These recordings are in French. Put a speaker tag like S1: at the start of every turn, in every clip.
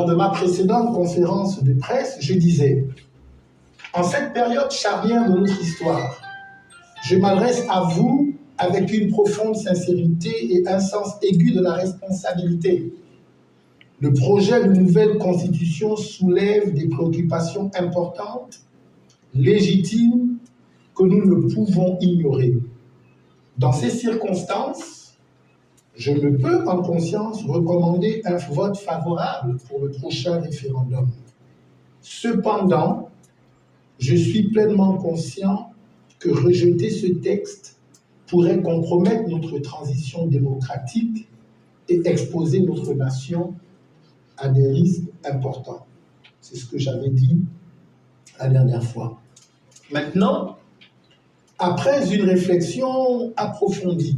S1: Lors de ma précédente conférence de presse, je disais: en cette période charnière de notre histoire, je m'adresse à vous avec une profonde sincérité et un sens aigu de la responsabilité. Le projet de nouvelle constitution soulève des préoccupations importantes, légitimes, que nous ne pouvons ignorer. Dans ces circonstances, je ne peux en conscience recommander un vote favorable pour le prochain référendum. Cependant, je suis pleinement conscient que rejeter ce texte pourrait compromettre notre transition démocratique et exposer notre nation à des risques importants. C'est ce que j'avais dit la dernière fois. Maintenant, après une réflexion approfondie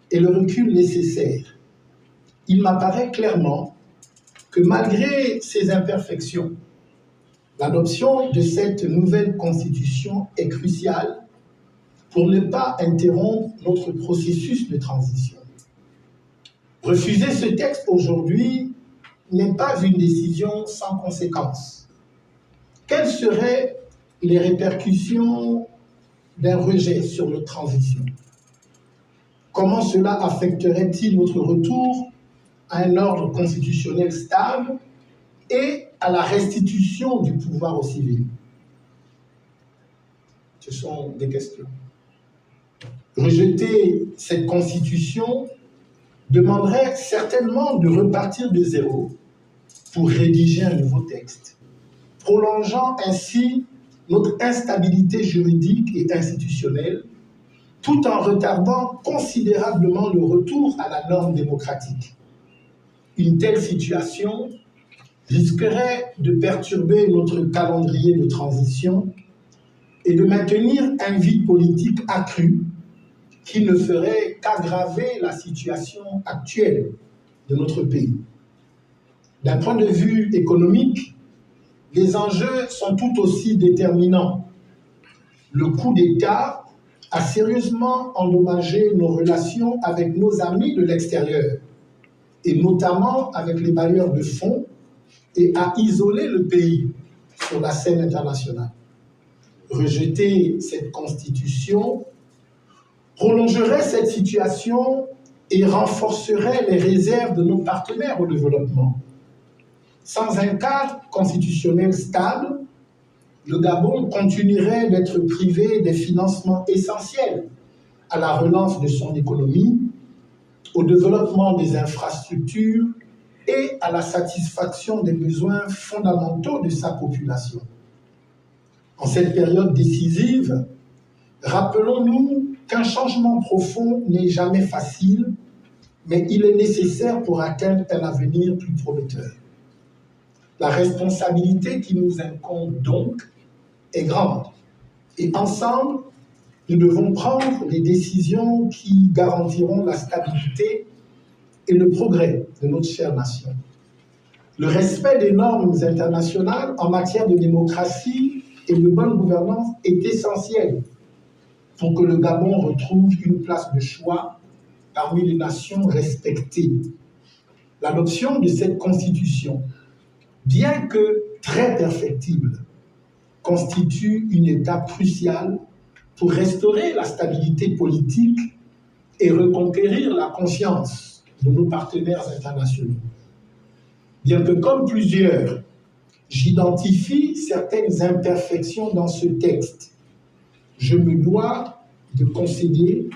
S1: et le recul nécessaire, il m'apparaît clairement que malgré ces imperfections, l'adoption de cette nouvelle constitution est cruciale pour ne pas interrompre notre processus de transition. Refuser ce texte aujourd'hui n'est pas une décision sans conséquence. Quelles seraient les répercussions d'un rejet sur notre transition? Comment cela affecterait-il notre retour à un ordre constitutionnel stable et à la restitution du pouvoir aux civils? Ce sont des questions. Rejeter cette constitution demanderait certainement de repartir de zéro pour rédiger un nouveau texte, prolongeant ainsi notre instabilité juridique et institutionnelle, tout en retardant considérablement le retour à la norme démocratique. Une telle situation risquerait de perturber notre calendrier de transition et de maintenir un vide politique accru qui ne ferait qu'aggraver la situation actuelle de notre pays. D'un point de vue économique, les enjeux sont tout aussi déterminants. Le coup d'État a sérieusement endommagé nos relations avec nos amis de l'extérieur, et notamment avec les bailleurs de fonds, et a isolé le pays sur la scène internationale. Rejeter cette constitution prolongerait cette situation et renforcerait les réserves de nos partenaires au développement. Sans un cadre constitutionnel stable, le Gabon continuerait d'être privé des financements essentiels à la relance de son économie, au développement des infrastructures et à la satisfaction des besoins fondamentaux de sa population. En cette période décisive, rappelons-nous qu'un changement profond n'est jamais facile, mais il est nécessaire pour atteindre un avenir plus prometteur. La responsabilité qui nous incombe donc est grande. Et ensemble, nous devons prendre les décisions qui garantiront la stabilité et le progrès de notre chère nation. Le respect des normes internationales en matière de démocratie et de bonne gouvernance est essentiel pour que le Gabon retrouve une place de choix parmi les nations respectées. L'adoption de cette constitution, bien que très perfectible, constitue une étape cruciale pour restaurer la stabilité politique et reconquérir la confiance de nos partenaires internationaux. Bien que, comme plusieurs, j'identifie certaines imperfections dans ce texte, je me dois de concéder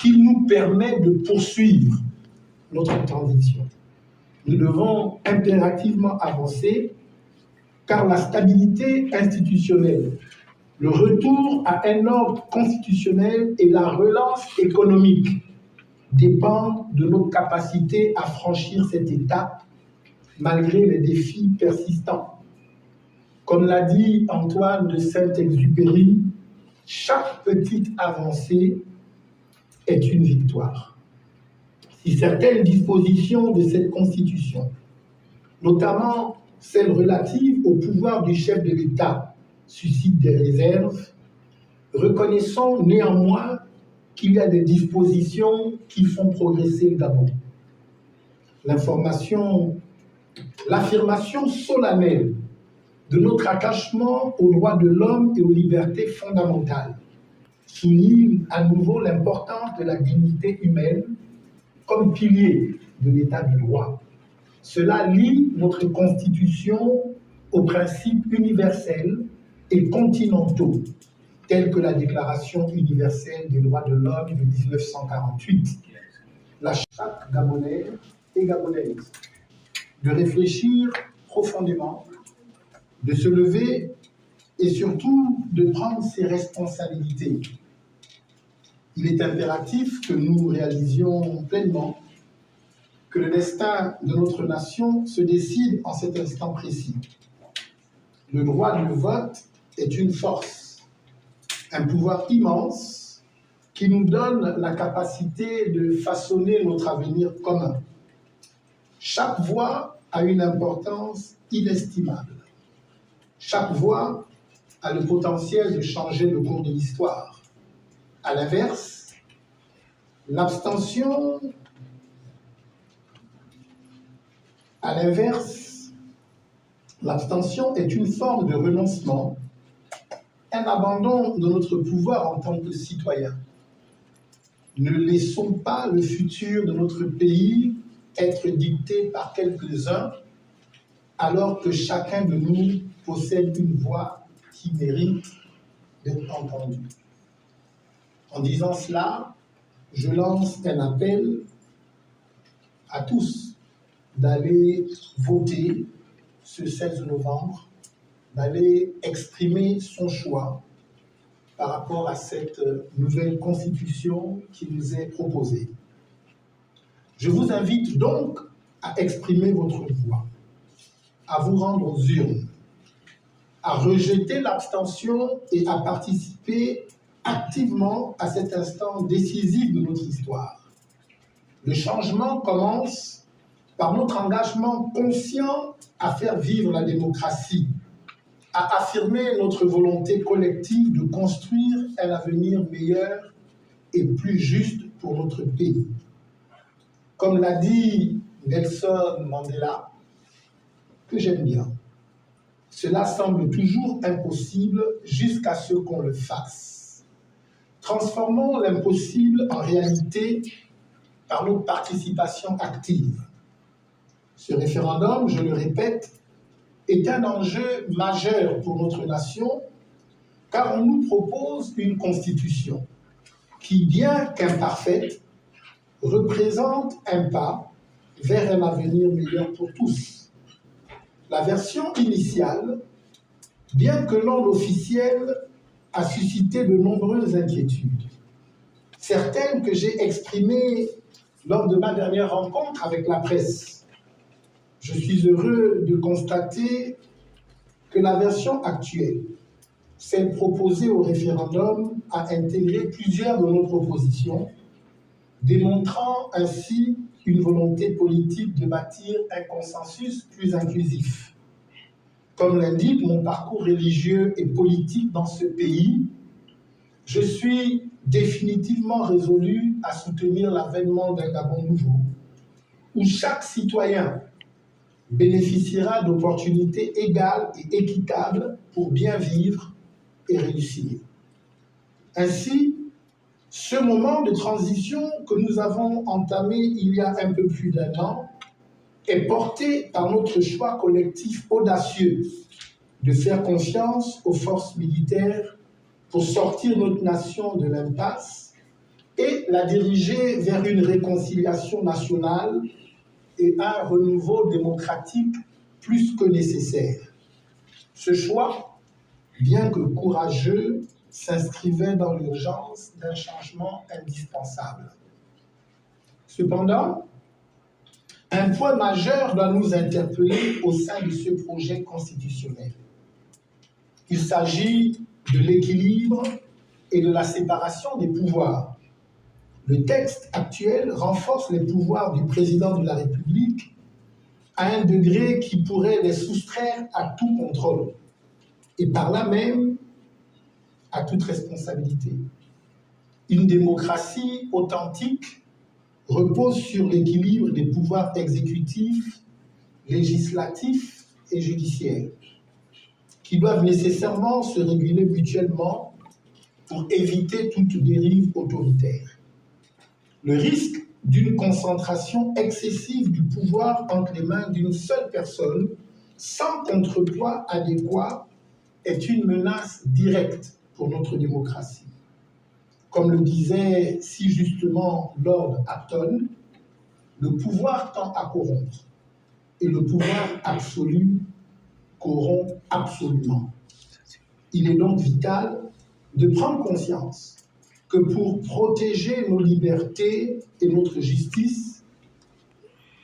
S1: qu'il nous permet de poursuivre notre transition. Nous devons impérativement avancer car la stabilité institutionnelle, le retour à un ordre constitutionnel et la relance économique dépendent de notre capacité à franchir cette étape malgré les défis persistants. Comme l'a dit Antoine de Saint-Exupéry, chaque petite avancée est une victoire. Si certaines dispositions de cette Constitution, notamment celles relatives au pouvoir du chef de l'État, suscitent des réserves, reconnaissons néanmoins qu'il y a des dispositions qui font progresser le Gabon. L'information l'affirmation solennelle de notre attachement aux droits de l'homme et aux libertés fondamentales souligne à nouveau l'importance de la dignité humaine comme pilier de l'état du droit. Cela lie notre Constitution aux principes universels et continentaux, tels que la Déclaration universelle des droits de l'homme de 1948. La chaque Gabonais et Gabonaise de réfléchir profondément, de se lever et surtout de prendre ses responsabilités. Il est impératif que nous réalisions pleinement que le destin de notre nation se décide en cet instant précis. Le droit de vote est une force, un pouvoir immense qui nous donne la capacité de façonner notre avenir commun. Chaque voix a une importance inestimable. Chaque voix a le potentiel de changer le cours de l'histoire. À l'inverse, l'abstention est une forme de renoncement, un abandon de notre pouvoir en tant que citoyen. Ne laissons pas le futur de notre pays être dicté par quelques-uns, alors que chacun de nous possède une voix qui mérite d'être entendue. En disant cela, je lance un appel à tous d'aller voter ce 16 novembre, d'aller exprimer son choix par rapport à cette nouvelle constitution qui nous est proposée. Je vous invite donc à exprimer votre voix, à vous rendre aux urnes, à rejeter l'abstention et à participer activement à cet instant décisif de notre histoire. Le changement commence par notre engagement conscient à faire vivre la démocratie, à affirmer notre volonté collective de construire un avenir meilleur et plus juste pour notre pays. Comme l'a dit Nelson Mandela, que j'aime bien, cela semble toujours impossible jusqu'à ce qu'on le fasse. Transformons l'impossible en réalité par notre participation active. Ce référendum, je le répète, est un enjeu majeur pour notre nation, car on nous propose une constitution qui, bien qu'imparfaite, représente un pas vers un avenir meilleur pour tous. La version initiale, bien que non officielle, a suscité de nombreuses inquiétudes. Certaines que j'ai exprimées lors de ma dernière rencontre avec la presse. Je suis heureux de constater que la version actuelle, celle proposée au référendum, a intégré plusieurs de nos propositions, démontrant ainsi une volonté politique de bâtir un consensus plus inclusif. Comme l'indique mon parcours religieux et politique dans ce pays, je suis définitivement résolu à soutenir l'avènement d'un Gabon nouveau, où chaque citoyen bénéficiera d'opportunités égales et équitables pour bien vivre et réussir. Ainsi, ce moment de transition que nous avons entamé il y a un peu plus d'un an est porté par notre choix collectif audacieux de faire confiance aux forces militaires pour sortir notre nation de l'impasse et la diriger vers une réconciliation nationale et un renouveau démocratique plus que nécessaire. Ce choix, bien que courageux, s'inscrivait dans l'urgence d'un changement indispensable. Cependant, un point majeur doit nous interpeller au sein de ce projet constitutionnel. Il s'agit de l'équilibre et de la séparation des pouvoirs. Le texte actuel renforce les pouvoirs du président de la République à un degré qui pourrait les soustraire à tout contrôle et par là même à toute responsabilité. Une démocratie authentique repose sur l'équilibre des pouvoirs exécutifs, législatif et judiciaire, qui doivent nécessairement se réguler mutuellement pour éviter toute dérive autoritaire. Le risque d'une concentration excessive du pouvoir entre les mains d'une seule personne, sans contrepoids adéquat, est une menace directe pour notre démocratie. Comme le disait si justement Lord Acton, le pouvoir tend à corrompre, et le pouvoir absolu corrompt absolument. Il est donc vital de prendre conscience que pour protéger nos libertés et notre justice,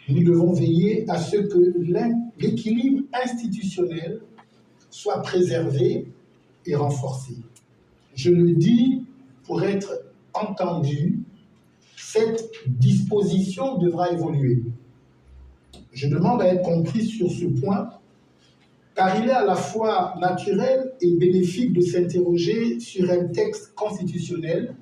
S1: nous devons veiller à ce que l'équilibre institutionnel soit préservé et renforcé. Je le dis pour être entendu, cette disposition devra évoluer. Je demande à être compris sur ce point, car il est à la fois naturel et bénéfique de s'interroger sur un texte constitutionnel